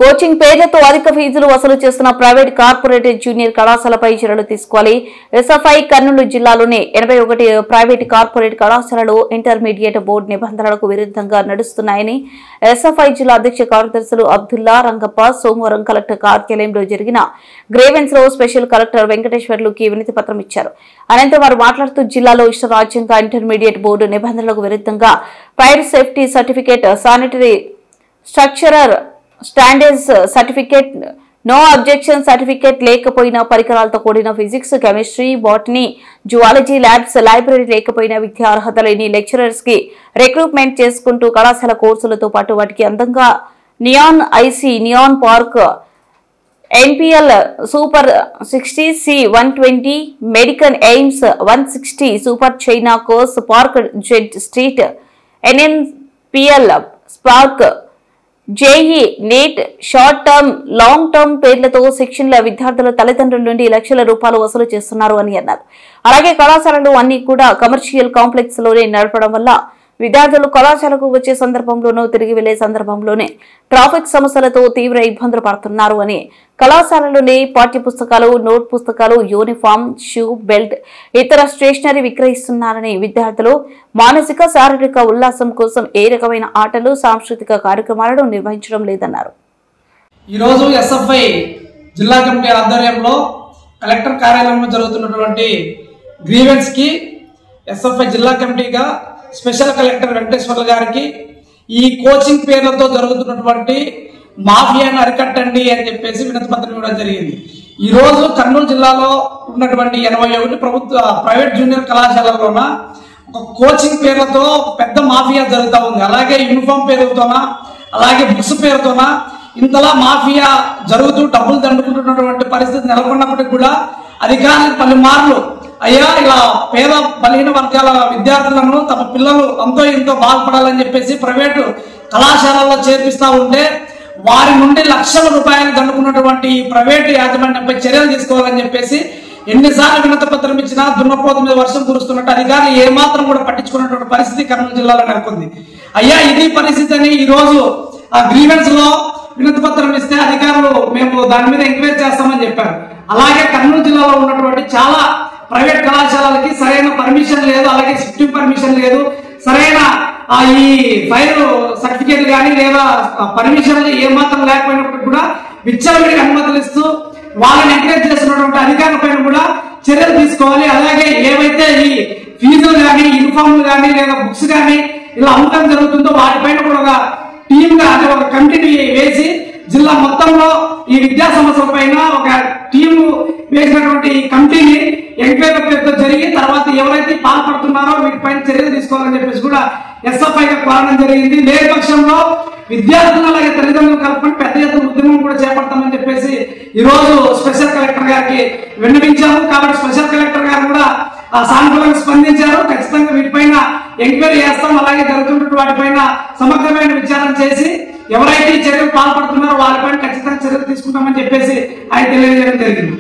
Coaching పేర్లతో అధిక ఫీజులు వసూలు చేస్తున్న ప్రైవేట్ కార్పొరేట్ జూనియర్ కళాశాలపై చర్యలు తీసుకోవాలి. ఎస్ఎఫ్ఐ కర్నూలు జిల్లాలోని 81 ప్రైవేట్ కార్పొరేట్ కళాశాలలు ఇంటర్మీడియట్ బోర్డు నిబంధనలకు విరుద్ధంగా నడుస్తున్నాయని ఎస్ఎఫ్ఐ జిల్లా అధ్యక్ష కార్యదర్శులు అబ్దుల్లా రంగప్ప సోమవారం కలెక్టర్ కార్యాలయంలో జరిగిన గ్రీవెన్స్ లో స్పెషల్ కలెక్టర్ వెంకటేశ్వర్లుకి వినతి పత్రం ఇచ్చారు. అనంతరం వారు మాట్లాడుతూ జిల్లాలో ఇష్టరాజ్యంగా ఇంటర్మీడియట్ బోర్డు నిబంధనలకు విరుద్ధంగా fire safety certificate, sanitary structural standards certificate, no objection certificate లేకపోయినా పరికరాలతో కూడిన physics, chemistry, botany, zoology labs, library లేకపోయినా విద్యా అర్హత లేని లెక్చరర్స్ కి రిక్రూట్మెంట్ చేసుకుంటూ కళాశాల కోర్సులతో పాటు వాటికి అందంగా neon IC, neon park, NPL super 60, C120, medical AIIMS 160, super China course, park Z street, NNPL spark, JEE, NEET, short term, long term పేర్లతో శిక్షణల విద్యార్థుల తల్లిదండ్రుల నుండి లక్షల రూపాయలు వసూలు చేస్తున్నారు అని అన్నారు. అలాగే కళాశాలలు అన్ని కూడా కమర్షియల్ కాంప్లెక్స్ లోనే నడపడం వల్ల విద్యార్థులు కళాశాలకు వచ్చే సందర్భంలోనూ తిరిగి వెళ్లే సందర్భంలోనే ట్రాఫిక్ సమస్యలతో తీవ్ర ఇబ్బందులు పడుతున్నారు అని, కళాశాలలోనే పాఠ్య పుస్తకాలు, నోట్ పుస్తకాలు, యూనిఫామ్, షూ, బెల్ట్, ఇతర స్టేషనరీ విక్రయిస్తున్నారని, విద్యార్థులు మానసిక శారీరక ఉల్లాసం కోసం ఏ రకమైన ఆటలు, సాంస్కృతిక కార్యక్రమాలను నిర్వహించడం లేదన్నారు. ఈరోజు ఎస్ఎఫ్ఐ జిల్లా కమిటీ ఆధ్వర్యంలో కలెక్టర్ కార్యాలయంలో జరుగుతున్నటువంటి గ్రీవెన్స్ కి ఎస్ఎఫ్ఐ జిల్లా కమిటీగా స్పెషల్ కలెక్టర్ వెంకటేశ్వర్లు గారికి ఈ కోచింగ్ పేర్లతో జరుగుతున్నటువంటి మాఫియాను అరికట్టండి అని చెప్పేసి వినతి పత్రం ఇవ్వడం జరిగింది. ఈ రోజు కర్నూలు జిల్లాలో ఉన్నటువంటి 81 ప్రభుత్వ ప్రైవేట్ జూనియర్ కళాశాలలోన ఒక కోచింగ్ పేర్లతో పెద్ద మాఫియా జరుగుతూ ఉంది. అలాగే యూనిఫామ్ పేరుతోనా, అలాగే బుక్స్ పేరుతోనా ఇంతలా మాఫియా జరుగుతూ డబ్బులు దండుకుంటున్నటువంటి పరిస్థితి నెలకొన్నప్పటికీ కూడా అధికారులు పలుమార్లు అయ్యా ఇలా పేద బలహీన వర్గాల విద్యార్థులను తమ పిల్లలు అంతో ఎంతో బాగుపడాలని చెప్పేసి ప్రైవేటు కళాశాలల్లో చేర్పిస్తూ ఉంటే వారి నుండి లక్షల రూపాయలు దండుకున్నటువంటి ఈ ప్రైవేటు యాజమాన్యంపై చర్యలు తీసుకోవాలని చెప్పేసి ఎన్నిసార్లు వినతి పత్రం ఇచ్చినా దున్నపోతు మీద వర్షం కురుస్తున్నట్టు అధికారులు ఏమాత్రం కూడా పట్టించుకున్నటువంటి పరిస్థితి కర్నూలు జిల్లాలో నెలకొంది. అయ్యా ఇది పరిస్థితి అని ఈ రోజు ఆ గ్రీవెన్స్ లో వినతి పత్రం ఇస్తే అధికారులు మేము దాని మీద ఎంక్వైరీ చేస్తామని చెప్పారు. అలాగే కర్నూలు జిల్లాలో ఉన్నటువంటి చాలా ప్రైవేట్ కళాశాలలకి సరైన పర్మిషన్ లేదు, అలాగే షిఫ్టింగ్ పర్మిషన్ లేదు, సరైన ఈ ఫైర్ సర్టిఫికేట్ కానీ లేదా పర్మిషన్ ఏమాత్రం లేకపోయినప్పుడు కూడా విచ్చలవిడికి అనుమతులు ఇస్తూ వాళ్ళని ఎంకరేజ్ చేస్తున్నటువంటి అధికారుల పైన కూడా చర్యలు తీసుకోవాలి. అలాగే ఏవైతే ఈ ఫీజులు కానీ, యూనిఫామ్లు కానీ లేదా బుక్స్ కానీ ఇలా అమ్మకం జరుగుతుందో వాటిపైన కూడా ఒక టీమ్ గా అంటే ఒక కమిటీని వేసి జిల్లా మొత్తంలో ఈ విద్యా సమస్యల పైన ఒక టీము వేసినటువంటి కమిటీని ఎంక్వైరీ పేరుతో జరిగి తర్వాత ఎవరైతే పాల్పడుతున్నారో వీటిపైన చర్యలు తీసుకోవాలని చెప్పేసి కూడా ఎస్ఎఫ్ఐగా కోరడం జరిగింది. లేని పక్షంలో విద్యార్థులు అలాగే తల్లిదండ్రులు కలుపుకొని పెద్ద ఎత్తున ఉద్యమం కూడా చేపడతామని చెప్పేసి ఈ రోజు స్పెషల్ కలెక్టర్ గారికి విన్నవించాము. కాబట్టి స్పెషల్ కలెక్టర్ గారు కూడా సానుకూలంగా స్పందించారు. ఖచ్చితంగా వీటిపైన ఎంక్వైరీ చేస్తాం, అలాగే జరుగుతున్న వాటిపైన సమగ్రమైన విచారణ చేసి ఎవరైతే చర్యలు పాల్పడుతున్నారో వాళ్ళపైన ఖచ్చితంగా చర్యలు తీసుకుంటామని చెప్పేసి ఆయన తెలియజేయడం జరిగింది.